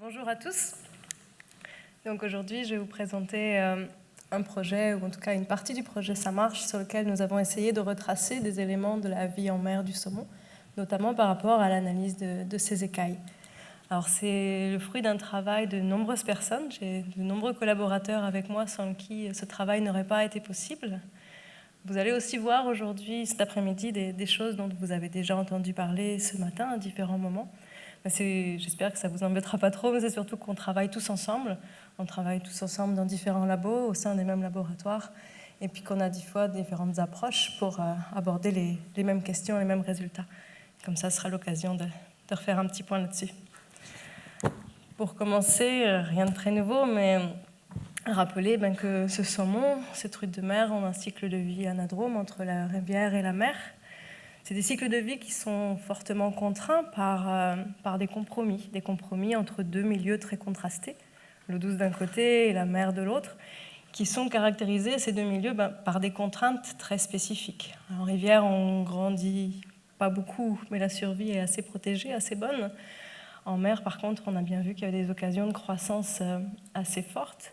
Bonjour à tous. Donc aujourd'hui, je vais vous présenter un projet, ou en tout cas une partie du projet Ça marche, sur lequel nous avons essayé de retracer des éléments de la vie en mer du saumon, notamment par rapport à l'analyse de ces écailles. Alors c'est le fruit d'un travail de nombreuses personnes. J'ai de nombreux collaborateurs avec moi sans qui ce travail n'aurait pas été possible. Vous allez aussi voir aujourd'hui, cet après-midi, des choses dont vous avez déjà entendu parler ce matin à différents moments. J'espère que ça ne vous embêtera pas trop, mais c'est surtout qu'on travaille tous ensemble. On travaille tous ensemble dans différents labos, au sein des mêmes laboratoires, et puis qu'on a des fois différentes approches pour aborder les mêmes questions, les mêmes résultats. Comme ça, ce sera l'occasion de refaire un petit point là-dessus. Pour commencer, rien de très nouveau, mais rappeler que ce saumon, ces truites de mer, ont un cycle de vie anadrome entre la rivière et la mer. C'est des cycles de vie qui sont fortement contraints par des compromis entre deux milieux très contrastés, l'eau douce d'un côté et la mer de l'autre, qui sont caractérisés, ces deux milieux, par des contraintes très spécifiques. En rivière, on grandit pas beaucoup, mais la survie est assez protégée, assez bonne. En mer, par contre, on a bien vu qu'il y avait des occasions de croissance assez fortes.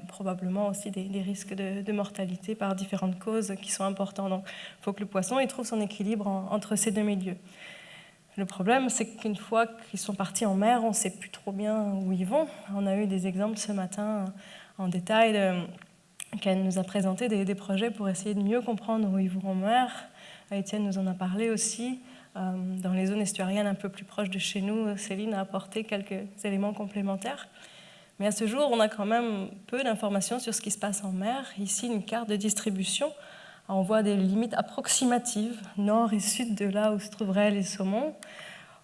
Probablement aussi des risques de mortalité par différentes causes qui sont importants. Donc, il faut que le poisson il trouve son équilibre entre ces deux milieux. Le problème, c'est qu'une fois qu'ils sont partis en mer, on ne sait plus trop bien où ils vont. On a eu des exemples ce matin en détail. Ken nous a présenté des projets pour essayer de mieux comprendre où ils vont en mer. Étienne nous en a parlé aussi. Dans les zones estuariennes un peu plus proches de chez nous, Céline a apporté quelques éléments complémentaires. Mais à ce jour, on a quand même peu d'informations sur ce qui se passe en mer. Ici, une carte de distribution. On voit des limites approximatives, nord et sud de là où se trouveraient les saumons.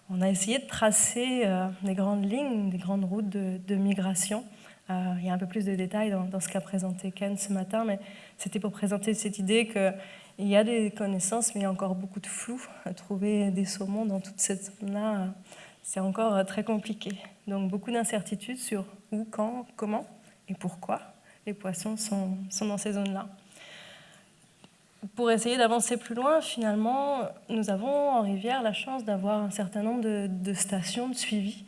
On a essayé de tracer des grandes lignes, des grandes routes de migration. Il y a un peu plus de détails dans ce qu'a présenté Ken ce matin, mais c'était pour présenter cette idée qu'il y a des connaissances, mais il y a encore beaucoup de flou. Trouver des saumons dans toute cette zone-là, c'est encore très compliqué. Donc beaucoup d'incertitudes sur où, quand, comment et pourquoi les poissons sont dans ces zones-là. Pour essayer d'avancer plus loin, finalement, nous avons en rivière la chance d'avoir un certain nombre de stations de suivi.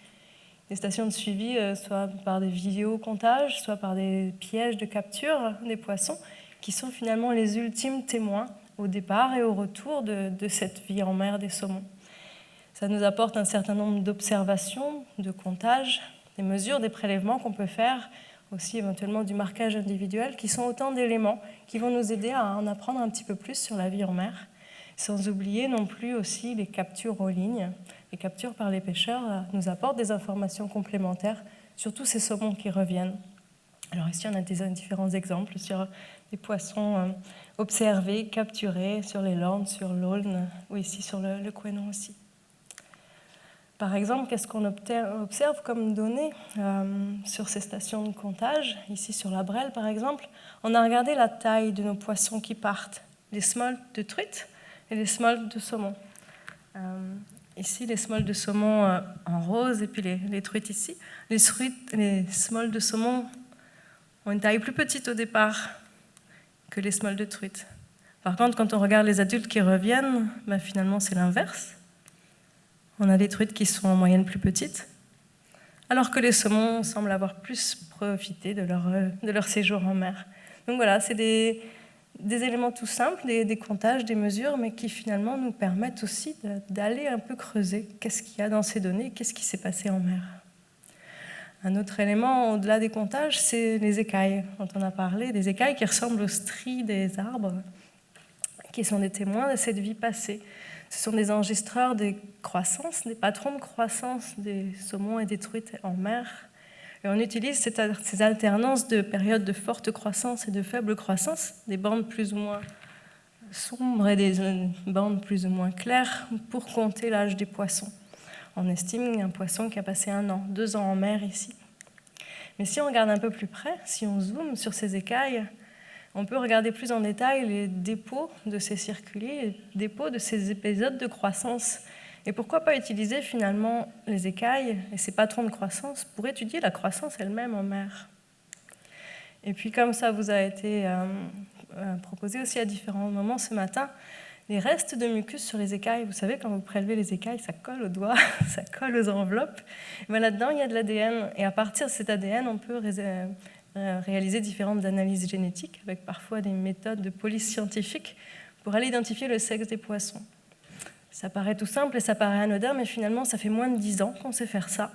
Des stations de suivi, soit par des vidéocomptages, soit par des pièges de capture des poissons, qui sont finalement les ultimes témoins au départ et au retour de cette vie en mer des saumons. Ça nous apporte un certain nombre d'observations, de comptages, des mesures, des prélèvements qu'on peut faire, aussi éventuellement du marquage individuel, qui sont autant d'éléments qui vont nous aider à en apprendre un petit peu plus sur la vie en mer, sans oublier non plus aussi les captures en ligne. Les captures par les pêcheurs nous apportent des informations complémentaires sur tous ces saumons qui reviennent. Alors ici, on a différents exemples sur des poissons observés, capturés sur les Landes, sur l'Aulne, ou ici sur le Couesnon aussi. Par exemple, qu'est-ce qu'on observe comme données sur ces stations de comptage? Ici, sur la Brelle, par exemple, on a regardé la taille de nos poissons qui partent, les smolts de truite et les smolts de saumon. Ici, les smolts de saumon en rose et puis les truites ici. Les smolts de saumon ont une taille plus petite au départ que les smolts de truite. Par contre, quand on regarde les adultes qui reviennent, finalement, c'est l'inverse. On a des truites qui sont en moyenne plus petites, alors que les saumons semblent avoir plus profité de leur séjour en mer. Donc voilà, c'est des éléments tout simples, des comptages, des mesures, mais qui finalement nous permettent aussi d'aller un peu creuser qu'est-ce qu'il y a dans ces données, qu'est-ce qui s'est passé en mer. Un autre élément, au-delà des comptages, c'est les écailles, dont on a parlé, des écailles qui ressemblent aux stries des arbres, qui sont des témoins de cette vie passée. Ce sont des enregistreurs de croissance, des patrons de croissance des saumons et des truites en mer. Et on utilise ces alternances de périodes de forte croissance et de faible croissance, des bandes plus ou moins sombres et des bandes plus ou moins claires, pour compter l'âge des poissons. On estime un poisson qui a passé 1 an, 2 ans en mer ici. Mais si on regarde un peu plus près, si on zoome sur ces écailles, on peut regarder plus en détail les dépôts de ces circuliers, les dépôts de ces épisodes de croissance. Et pourquoi pas utiliser finalement les écailles et ces patrons de croissance pour étudier la croissance elle-même en mer. Et puis comme ça vous a été proposé aussi à différents moments ce matin, les restes de mucus sur les écailles. Vous savez, quand vous prélevez les écailles, ça colle aux doigts, ça colle aux enveloppes. Mais là-dedans, il y a de l'ADN. Et à partir de cet ADN, on peut réaliser différentes analyses génétiques, avec parfois des méthodes de police scientifique, pour aller identifier le sexe des poissons. Ça paraît tout simple et ça paraît anodin, mais finalement, ça fait moins de 10 ans qu'on sait faire ça.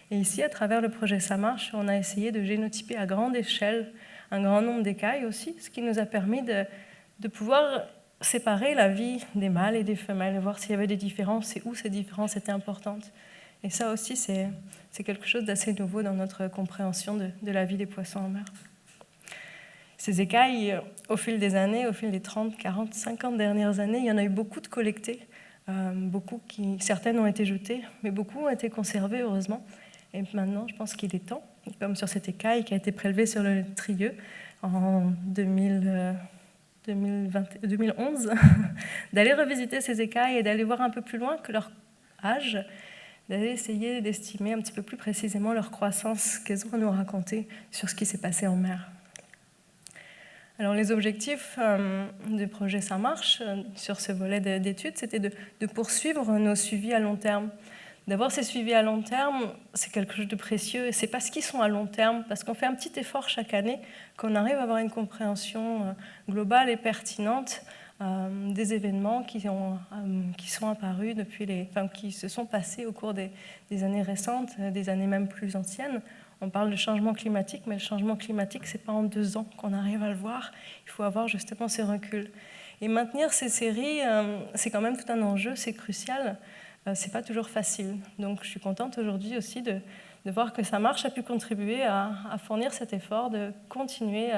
Et ici, à travers le projet Ça marche, on a essayé de génotyper à grande échelle un grand nombre d'écailles aussi, ce qui nous a permis de pouvoir séparer la vie des mâles et des femelles, et voir s'il y avait des différences et où ces différences étaient importantes. Et ça aussi, c'est quelque chose d'assez nouveau dans notre compréhension de la vie des poissons en mer. Ces écailles, au fil des années, au fil des 30, 40, 50 dernières années, il y en a eu beaucoup de collectées, certaines ont été jetées, mais beaucoup ont été conservées, heureusement. Et maintenant, je pense qu'il est temps, comme sur cette écaille qui a été prélevée sur le Trieux en 2011, d'aller revisiter ces écailles et d'aller voir un peu plus loin que leur âge, d'aller essayer d'estimer un petit peu plus précisément leur croissance qu'elles ont à nous raconter sur ce qui s'est passé en mer. Alors les objectifs du projet Ça marche sur ce volet d'études, c'était de poursuivre nos suivis à long terme. D'avoir ces suivis à long terme, c'est quelque chose de précieux, et c'est parce qu'ils sont à long terme, parce qu'on fait un petit effort chaque année, qu'on arrive à avoir une compréhension globale et pertinente des événements qui sont apparus qui se sont passés au cours des années récentes, des années même plus anciennes. On parle de changement climatique, mais le changement climatique, ce n'est pas en 2 ans qu'on arrive à le voir. Il faut avoir justement ces reculs. Et maintenir ces séries, c'est quand même tout un enjeu, c'est crucial. Ce n'est pas toujours facile. Donc je suis contente aujourd'hui aussi de voir que Ça marche a pu contribuer à fournir cet effort, de continuer,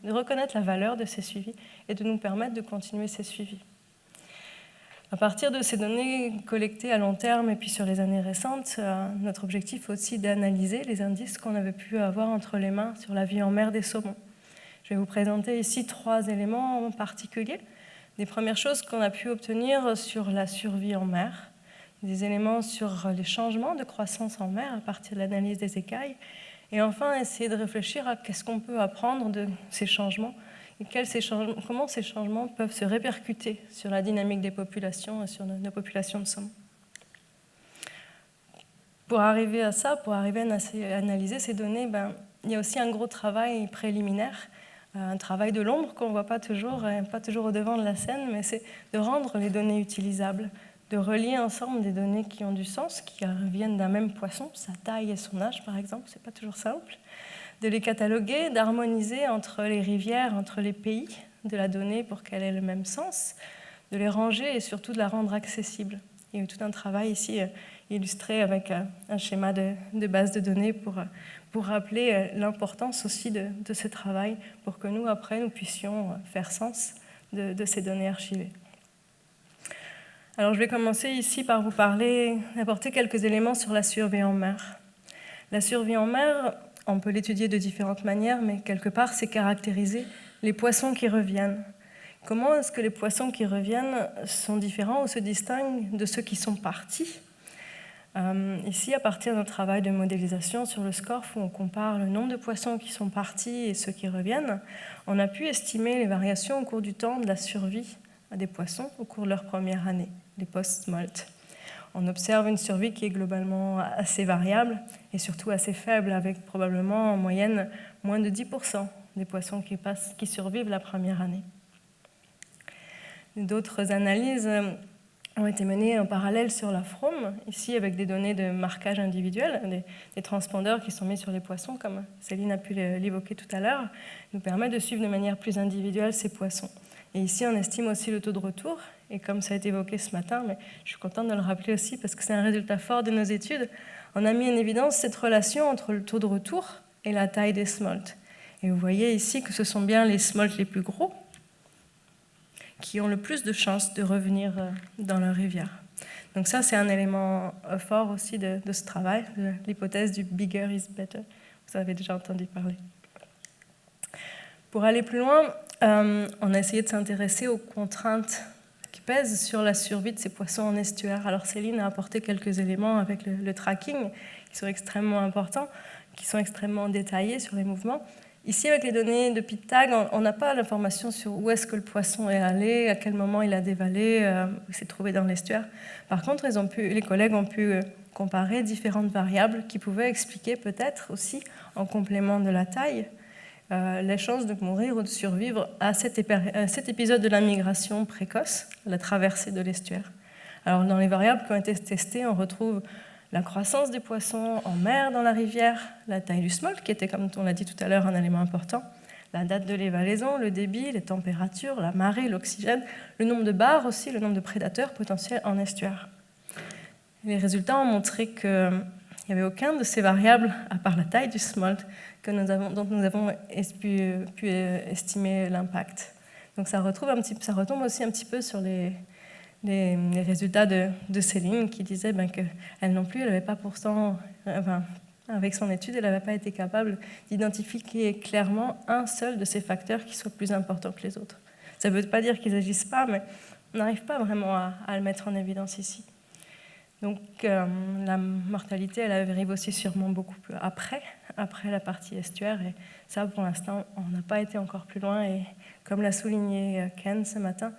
de reconnaître la valeur de ces suivis et de nous permettre de continuer ces suivis. À partir de ces données collectées à long terme et puis sur les années récentes, notre objectif est aussi d'analyser les indices qu'on avait pu avoir entre les mains sur la vie en mer des saumons. Je vais vous présenter ici 3 éléments en particulier. Des premières choses qu'on a pu obtenir sur la survie en mer, des éléments sur les changements de croissance en mer à partir de l'analyse des écailles, et enfin essayer de réfléchir à qu'est-ce qu'on peut apprendre de ces changements et comment ces changements peuvent se répercuter sur la dynamique des populations et sur nos populations de saumons. Pour arriver à ça, pour arriver à analyser ces données, il y a aussi un gros travail préliminaire, un travail de l'ombre qu'on ne voit pas toujours au devant de la scène, mais c'est de rendre les données utilisables, de relier ensemble des données qui ont du sens, qui viennent d'un même poisson, sa taille et son âge par exemple, ce n'est pas toujours simple, de les cataloguer, d'harmoniser entre les rivières, entre les pays de la donnée pour qu'elle ait le même sens, de les ranger et surtout de la rendre accessible. Il y a eu tout un travail ici illustré avec un schéma de base de données pour rappeler l'importance aussi de ce travail pour que nous, après, nous puissions faire sens de ces données archivées. Alors je vais commencer ici par vous apporter quelques éléments sur la survie en mer. La survie en mer, on peut l'étudier de différentes manières, mais quelque part, c'est caractériser les poissons qui reviennent. Comment est-ce que les poissons qui reviennent sont différents ou se distinguent de ceux qui sont partis ? Ici, à partir d'un travail de modélisation sur le SCORF, où on compare le nombre de poissons qui sont partis et ceux qui reviennent, on a pu estimer les variations au cours du temps de la survie des poissons au cours de leur première année, les post-smolt. On observe une survie qui est globalement assez variable et surtout assez faible, avec probablement en moyenne moins de 10% des poissons qui survivent la première année. D'autres analyses ont été menées en parallèle sur la frome, ici avec des données de marquage individuel, des transpondeurs qui sont mis sur les poissons, comme Céline a pu l'évoquer tout à l'heure, nous permettent de suivre de manière plus individuelle ces poissons. Et ici, on estime aussi le taux de retour, et comme ça a été évoqué ce matin, mais je suis contente de le rappeler aussi parce que c'est un résultat fort de nos études, on a mis en évidence cette relation entre le taux de retour et la taille des smolts. Et vous voyez ici que ce sont bien les smolts les plus gros qui ont le plus de chances de revenir dans leur rivière. Donc ça, c'est un élément fort aussi de ce travail, de l'hypothèse du « bigger is better ». Vous avez déjà entendu parler. Pour aller plus loin, on a essayé de s'intéresser aux contraintes qui pèsent sur la survie de ces poissons en estuaire. Alors Céline a apporté quelques éléments avec le tracking qui sont extrêmement importants, qui sont extrêmement détaillés sur les mouvements. Ici, avec les données de PITAG, on n'a pas l'information sur où est-ce que le poisson est allé, à quel moment il a dévalé, où il s'est trouvé dans l'estuaire. Par contre, les collègues ont pu comparer différentes variables qui pouvaient expliquer peut-être aussi, en complément de la taille, les chances de mourir ou de survivre à cet épisode de la migration précoce, la traversée de l'estuaire. Alors, dans les variables qui ont été testées, on retrouve la croissance des poissons en mer dans la rivière, la taille du smolt, qui était, comme on l'a dit tout à l'heure, un élément important, la date de l'évalaison, le débit, les températures, la marée, l'oxygène, le nombre de bars aussi, le nombre de prédateurs potentiels en estuaire. Les résultats ont montré qu'il n'y avait aucune de ces variables, à part la taille du smolt, dont nous avons pu estimer l'impact. Donc ça retombe aussi un petit peu sur les résultats de Céline, qui disait qu'elle non plus, elle n'avait pas pourtant, avec son étude, elle n'avait pas été capable d'identifier clairement un seul de ces facteurs qui soit plus important que les autres. Ça ne veut pas dire qu'ils n'agissent pas, mais on n'arrive pas vraiment à le mettre en évidence ici. Donc la mortalité, elle arrive aussi sûrement beaucoup plus après la partie estuaire, et ça, pour l'instant, on n'a pas été encore plus loin, et comme l'a souligné Ken ce matin,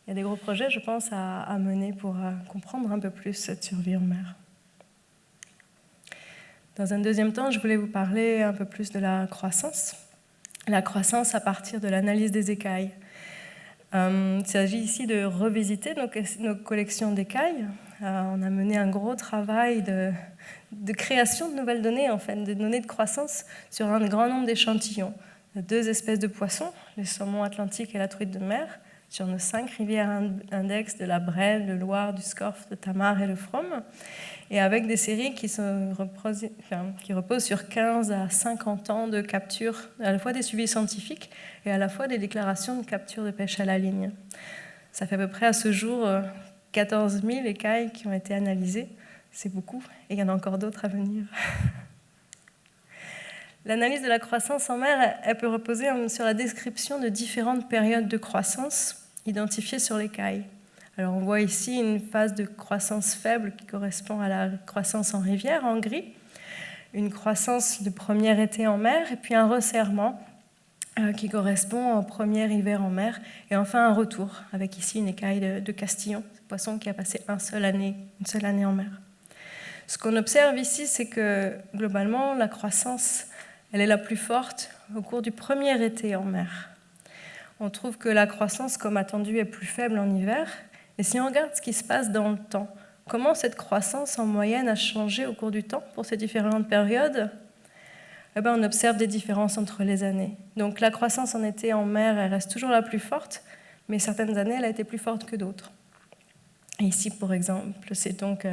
il y a des gros projets, je pense, à mener pour comprendre un peu plus cette survie en mer. Dans un deuxième temps, je voulais vous parler un peu plus de la croissance. La croissance à partir de l'analyse des écailles. Il s'agit ici de revisiter nos collections d'écailles. On a mené un gros travail de création de nouvelles données, en fait, de données de croissance sur un grand nombre d'échantillons. 2 espèces de poissons, les saumons atlantiques et la truite de mer, sur nos 5 rivières index de la Brelle, le Loire, du Scorff, de Tamar et le Frome, et avec des séries qui reposent sur 15 à 50 ans de capture, à la fois des suivis scientifiques et à la fois des déclarations de capture de pêche à la ligne. Ça fait à peu près à ce jour 14 000 écailles qui ont été analysées. C'est beaucoup, et il y en a encore d'autres à venir. L'analyse de la croissance en mer, elle peut reposer sur la description de différentes périodes de croissance identifiées sur l'écaille. Alors on voit ici une phase de croissance faible qui correspond à la croissance en rivière, en gris, une croissance de premier été en mer, et puis un resserrement qui correspond au premier hiver en mer, et enfin un retour, avec ici une écaille de Castillon, ce poisson qui a passé une seule année en mer. Ce qu'on observe ici, c'est que globalement, la croissance, elle est la plus forte au cours du premier été en mer. On trouve que la croissance, comme attendu, est plus faible en hiver. Et si on regarde ce qui se passe dans le temps, comment cette croissance en moyenne a changé au cours du temps pour ces différentes périodes, on observe des différences entre les années. Donc la croissance en été en mer, elle reste toujours la plus forte, mais certaines années, elle a été plus forte que d'autres. Et ici, par exemple, c'est donc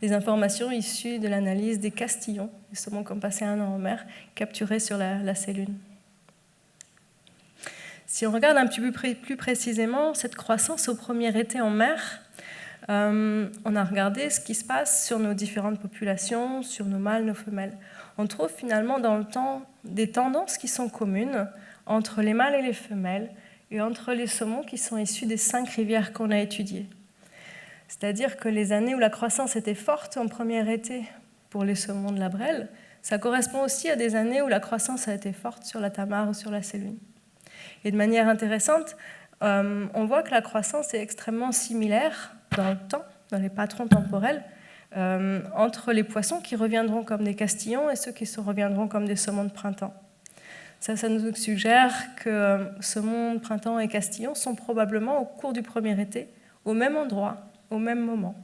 des informations issues de l'analyse des castillons, des saumons qui ont passé un an en mer, capturés sur la Sélune. Si on regarde un petit peu plus précisément cette croissance au premier été en mer, on a regardé ce qui se passe sur nos différentes populations, sur nos mâles, nos femelles. On trouve finalement dans le temps des tendances qui sont communes entre les mâles et les femelles et entre les saumons qui sont issus des 5 rivières qu'on a étudiées. C'est-à-dire que les années où la croissance était forte en premier été pour les saumons de la Brelle, ça correspond aussi à des années où la croissance a été forte sur la Tamar ou sur la Sélune. Et de manière intéressante, on voit que la croissance est extrêmement similaire dans le temps, dans les patrons temporels, entre les poissons qui reviendront comme des castillons et ceux qui reviendront comme des saumons de printemps. Ça nous suggère que saumons de printemps et castillons sont probablement au cours du premier été, au même endroit, au même moment.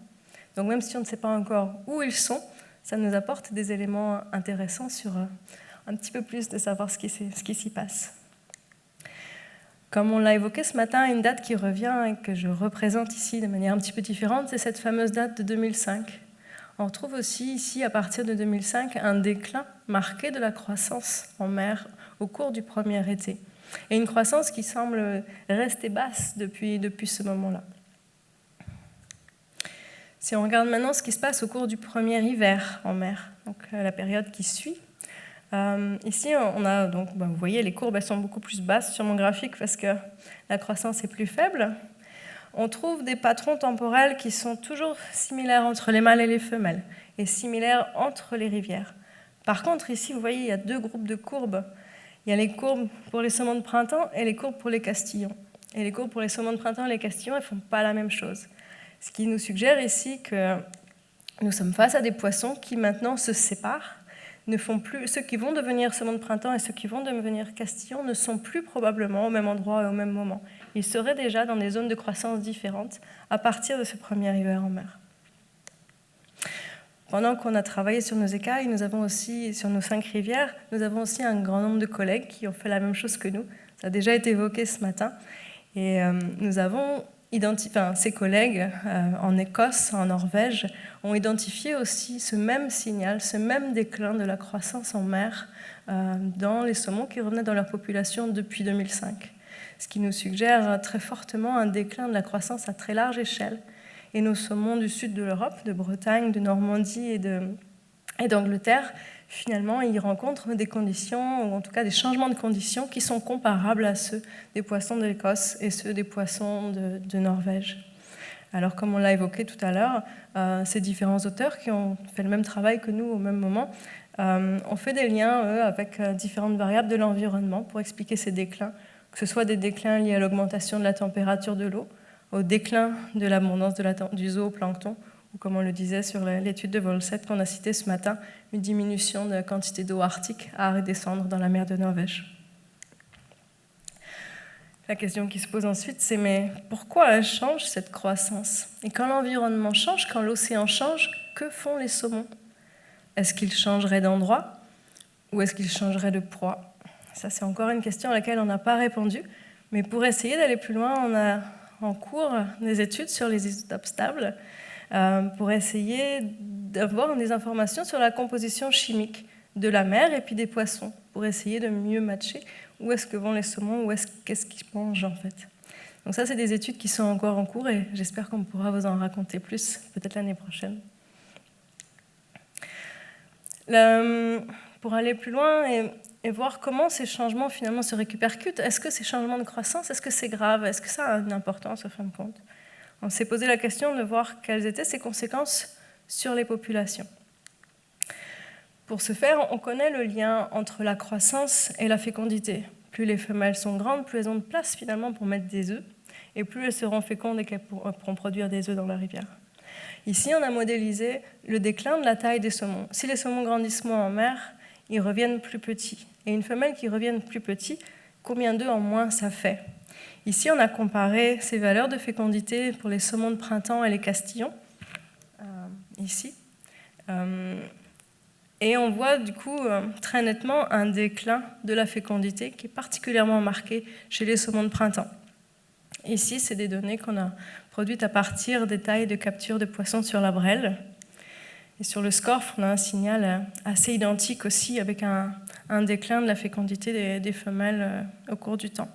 Donc même si on ne sait pas encore où ils sont, ça nous apporte des éléments intéressants sur un petit peu plus de savoir ce qui s'y passe. Comme on l'a évoqué ce matin, une date qui revient et que je représente ici de manière un petit peu différente, c'est cette fameuse date de 2005. On retrouve aussi ici, à partir de 2005, un déclin marqué de la croissance en mer au cours du premier été. Et une croissance qui semble rester basse depuis ce moment-là. Si on regarde maintenant ce qui se passe au cours du premier hiver en mer, donc la période qui suit, ici on a donc, vous voyez, les courbes elles sont beaucoup plus basses sur mon graphique parce que la croissance est plus faible. On trouve des patrons temporels qui sont toujours similaires entre les mâles et les femelles et similaires entre les rivières. Par contre, ici, vous voyez, il y a 2 groupes de courbes Il y a les courbes pour les saumons de printemps et les courbes pour les castillons. Et les courbes pour les saumons de printemps et les castillons, elles ne font pas la même chose. Ce qui nous suggère ici que nous sommes face à des poissons qui maintenant se séparent, ne font plus, ceux qui vont devenir saumons de printemps et ceux qui vont devenir castillons ne sont plus probablement au même endroit et au même moment. Ils seraient déjà dans des zones de croissance différentes à partir de ce premier hiver en mer. Pendant qu'on a travaillé sur nos écailles, nous avons aussi, sur nos 5 rivières, nous avons aussi un grand nombre de collègues qui ont fait la même chose que nous. Ça a déjà été évoqué ce matin. Et nous avons ces collègues en Écosse, en Norvège, ont identifié aussi ce même signal, ce même déclin de la croissance en mer dans les saumons qui revenaient dans leur population depuis 2005. Ce qui nous suggère très fortement un déclin de la croissance à très large échelle. Et nos saumons du sud de l'Europe, de Bretagne, de Normandie et d'Angleterre, finalement, ils rencontrent des conditions, ou en tout cas des changements de conditions qui sont comparables à ceux des poissons de l'Écosse et ceux des poissons de Norvège. Alors, comme on l'a évoqué tout à l'heure, ces différents auteurs qui ont fait le même travail que nous au même moment ont fait des liens, eux, avec différentes variables de l'environnement pour expliquer ces déclins, que ce soit des déclins liés à l'augmentation de la température de l'eau, au déclin de l'abondance du zooplancton, ou comme on le disait sur l'étude de Volset qu'on a citée ce matin, une diminution de la quantité d'eau arctique à redescendre dans la mer de Norvège. La question qui se pose ensuite, c'est mais pourquoi elle change cette croissance? Et quand l'environnement change, quand l'océan change, que font les saumons? Est-ce qu'ils changeraient d'endroit ou est-ce qu'ils changeraient de proie? Ça, c'est encore une question à laquelle on n'a pas répondu, mais pour essayer d'aller plus loin, on a en cours des études sur les isotopes stables pour essayer d'avoir des informations sur la composition chimique de la mer et puis des poissons, pour essayer de mieux matcher où est-ce que vont les saumons, qu'est-ce qu'ils mangent en fait. Donc ça, c'est des études qui sont encore en cours et j'espère qu'on pourra vous en raconter plus, peut-être l'année prochaine. Pour aller plus loin et voir comment ces changements finalement se répercutent, est-ce que ces changements de croissance, est-ce que c'est grave, est-ce que ça a une importance au fin de compte? On s'est posé la question de voir quelles étaient ses conséquences sur les populations. Pour ce faire, on connaît le lien entre la croissance et la fécondité. Plus les femelles sont grandes, plus elles ont de place finalement pour mettre des œufs, et plus elles seront fécondes et qu'elles pourront produire des œufs dans la rivière. Ici, on a modélisé le déclin de la taille des saumons. Si les saumons grandissent moins en mer, ils reviennent plus petits. Et une femelle qui revient plus petit, combien d'œufs en moins ça fait? Ici, on a comparé ces valeurs de fécondité pour les saumons de printemps et les castillons, ici. Et on voit du coup très nettement un déclin de la fécondité qui est particulièrement marqué chez les saumons de printemps. Ici, c'est des données qu'on a produites à partir des tailles de capture de poissons sur la Brelle. Et sur le SCORF, on a un signal assez identique aussi, avec un déclin de la fécondité des femelles au cours du temps.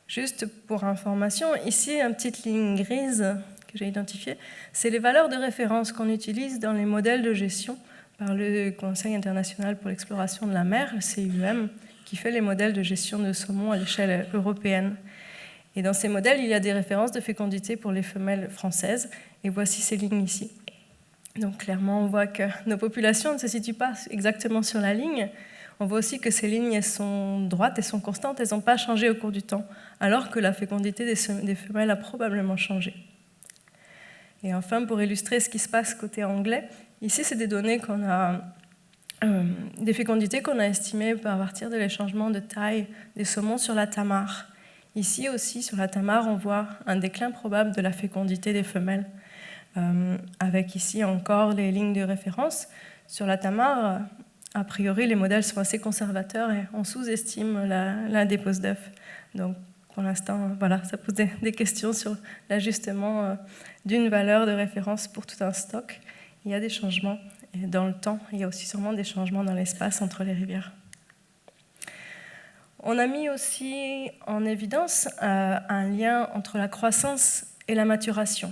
Juste pour information, ici, une petite ligne grise que j'ai identifiée, c'est les valeurs de référence qu'on utilise dans les modèles de gestion par le Conseil international pour l'exploration de la mer, le CIEM, qui fait les modèles de gestion de saumon à l'échelle européenne. Et dans ces modèles, il y a des références de fécondité pour les femelles françaises, et voici ces lignes ici. Donc clairement, on voit que nos populations ne se situent pas exactement sur la ligne. On voit aussi que ces lignes, elles sont droites, elles sont constantes, elles n'ont pas changé au cours du temps, alors que la fécondité des femelles a probablement changé. Et enfin, pour illustrer ce qui se passe côté anglais, ici, c'est des données qu'on a, des fécondités qu'on a estimées à partir de les changements de taille des saumons sur la Tamar. Ici aussi, sur la Tamar, on voit un déclin probable de la fécondité des femelles, avec ici encore les lignes de référence. Sur la Tamar, a priori, les modèles sont assez conservateurs et on sous-estime la dépose d'œufs. Donc, pour l'instant, voilà, ça pose des questions sur l'ajustement d'une valeur de référence pour tout un stock. Il y a des changements et dans le temps. Il y a aussi sûrement des changements dans l'espace entre les rivières. On a mis aussi en évidence un lien entre la croissance et la maturation.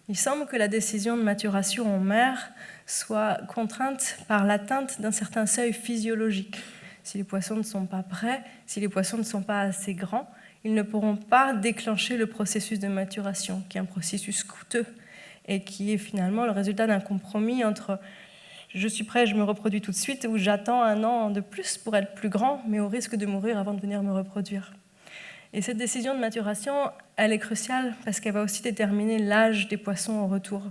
Il semble que la décision de maturation en mer soit contrainte par l'atteinte d'un certain seuil physiologique. Si les poissons ne sont pas prêts, si les poissons ne sont pas assez grands, ils ne pourront pas déclencher le processus de maturation, qui est un processus coûteux et qui est finalement le résultat d'un compromis entre je suis prêt, je me reproduis tout de suite, ou j'attends un an de plus pour être plus grand, mais au risque de mourir avant de venir me reproduire. Et cette décision de maturation, elle est cruciale parce qu'elle va aussi déterminer l'âge des poissons au retour,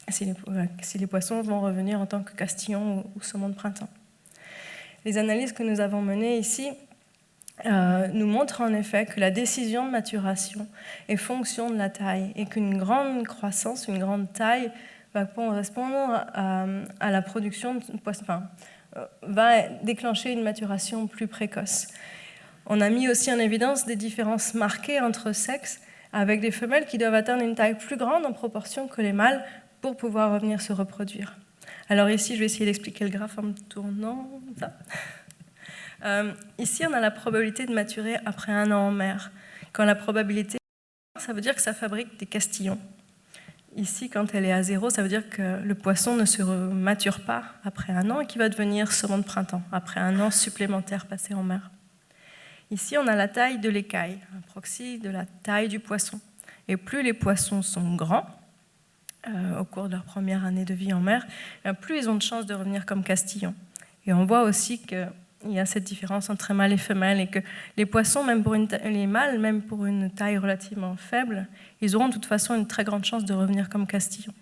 si les poissons vont revenir en tant que castillon ou saumon de printemps. Les analyses que nous avons menées ici nous montrent en effet que la décision de maturation est fonction de la taille et qu'une grande croissance, une grande taille va correspondre à la production de poissons, va déclencher une maturation plus précoce. On a mis aussi en évidence des différences marquées entre sexes, avec des femelles qui doivent atteindre une taille plus grande en proportion que les mâles pour pouvoir revenir se reproduire. Alors ici, je vais essayer d'expliquer le graphe en me tournant. Ça. Ici, on a la probabilité de maturer après 1 an en mer. Quand la probabilité, ça veut dire que ça fabrique des castillons. Ici, quand elle est à 0, ça veut dire que le poisson ne se mature pas après 1 an et qu'il va devenir saumon de printemps, après 1 an supplémentaire passé en mer. Ici, on a la taille de l'écaille, un proxy de la taille du poisson. Et plus les poissons sont grands, au cours de leur première année de vie en mer, plus ils ont de chances de revenir comme castillons. Et on voit aussi qu'il y a cette différence entre mâles et femelles et que les poissons, les mâles, même pour une taille relativement faible, ils auront de toute façon une très grande chance de revenir comme castillons.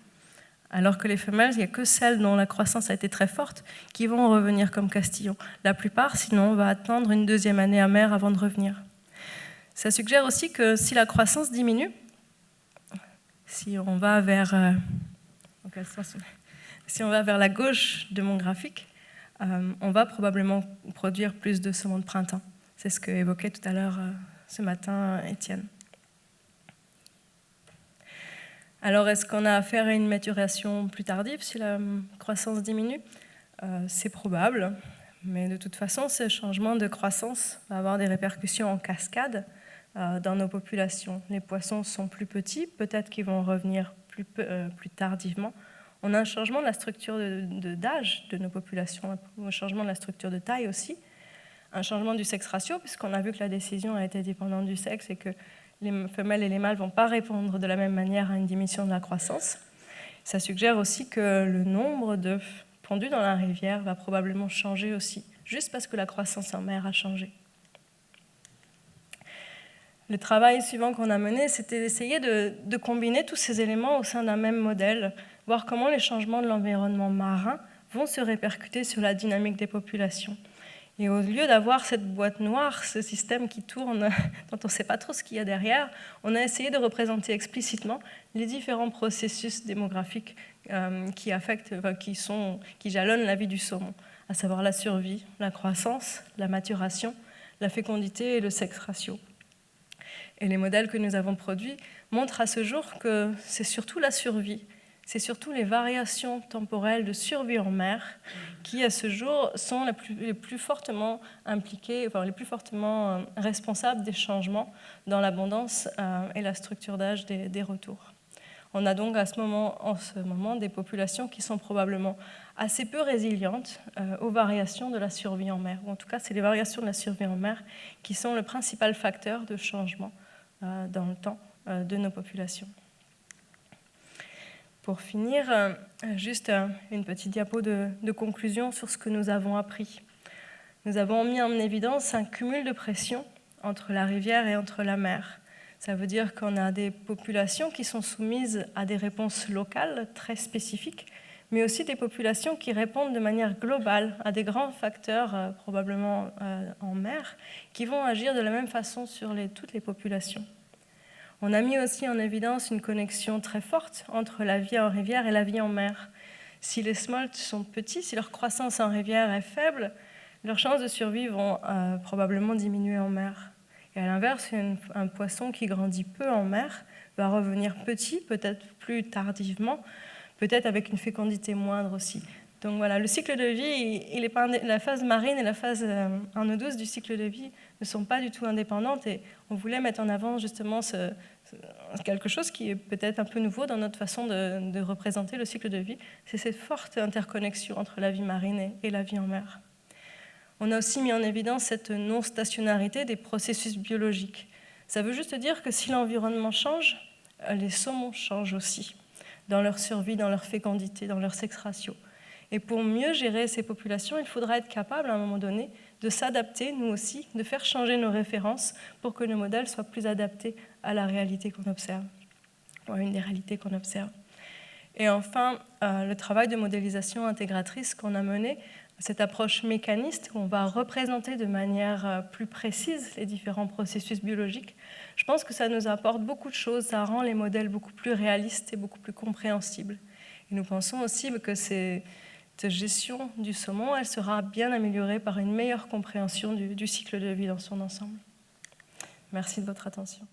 Alors que les femelles, il n'y a que celles dont la croissance a été très forte qui vont revenir comme castillons. La plupart, sinon, va attendre une 2e année à mer avant de revenir. Ça suggère aussi que si la croissance diminue, si on va vers la gauche de mon graphique, on va probablement produire plus de saumons de printemps. C'est ce que évoquait tout à l'heure ce matin Étienne. Alors, est-ce qu'on a affaire à une maturation plus tardive si la croissance diminue ? C'est probable, mais de toute façon, ce changement de croissance va avoir des répercussions en cascade dans nos populations. Les poissons sont plus petits, peut-être qu'ils vont revenir plus tardivement. On a un changement de la structure d'âge de nos populations, un changement de la structure de taille aussi, un changement du sexe ratio, puisqu'on a vu que la décision a été dépendante du sexe et que les femelles et les mâles ne vont pas répondre de la même manière à une diminution de la croissance. Ça suggère aussi que le nombre d'œufs pondus dans la rivière va probablement changer aussi, juste parce que la croissance en mer a changé. Le travail suivant qu'on a mené, c'était d'essayer de combiner tous ces éléments au sein d'un même modèle, voir comment les changements de l'environnement marin vont se répercuter sur la dynamique des populations. Et au lieu d'avoir cette boîte noire, ce système qui tourne, dont on ne sait pas trop ce qu'il y a derrière, on a essayé de représenter explicitement les différents processus démographiques qui jalonnent la vie du saumon, à savoir la survie, la croissance, la maturation, la fécondité et le sexe ratio. Et les modèles que nous avons produits montrent à ce jour que c'est surtout la survie, c'est surtout les variations temporelles de survie en mer qui, à ce jour, sont les plus fortement impliquées, les plus fortement responsables des changements dans l'abondance et la structure d'âge des retours. On a donc en ce moment des populations qui sont probablement assez peu résilientes aux variations de la survie en mer. Ou en tout cas, c'est les variations de la survie en mer qui sont le principal facteur de changement dans le temps de nos populations. Pour finir, juste une petite diapo de conclusion sur ce que nous avons appris. Nous avons mis en évidence un cumul de pression entre la rivière et entre la mer. Ça veut dire qu'on a des populations qui sont soumises à des réponses locales très spécifiques, mais aussi des populations qui répondent de manière globale à des grands facteurs, probablement en mer, qui vont agir de la même façon sur toutes les populations. On a mis aussi en évidence une connexion très forte entre la vie en rivière et la vie en mer. Si les smolts sont petits, si leur croissance en rivière est faible, leurs chances de survie vont probablement diminuer en mer. Et à l'inverse, un poisson qui grandit peu en mer va revenir petit, peut-être plus tardivement, peut-être avec une fécondité moindre aussi. Donc voilà, le cycle de vie, la phase marine et la phase en eau douce du cycle de vie ne sont pas du tout indépendantes et on voulait mettre en avant justement quelque chose qui est peut-être un peu nouveau dans notre façon de représenter le cycle de vie, c'est cette forte interconnexion entre la vie marine et la vie en mer. On a aussi mis en évidence cette non-stationnarité des processus biologiques. Ça veut juste dire que si l'environnement change, les saumons changent aussi, dans leur survie, dans leur fécondité, dans leur sexe ratio. Et pour mieux gérer ces populations, il faudra être capable, à un moment donné, de s'adapter, nous aussi, de faire changer nos références pour que nos modèles soient plus adaptés à la réalité qu'on observe, ou à une des réalités qu'on observe. Et enfin, le travail de modélisation intégratrice qu'on a mené, cette approche mécaniste où on va représenter de manière plus précise les différents processus biologiques, je pense que ça nous apporte beaucoup de choses, ça rend les modèles beaucoup plus réalistes et beaucoup plus compréhensibles. Et nous pensons aussi que cette gestion du saumon, elle sera bien améliorée par une meilleure compréhension du cycle de vie dans son ensemble. Merci de votre attention.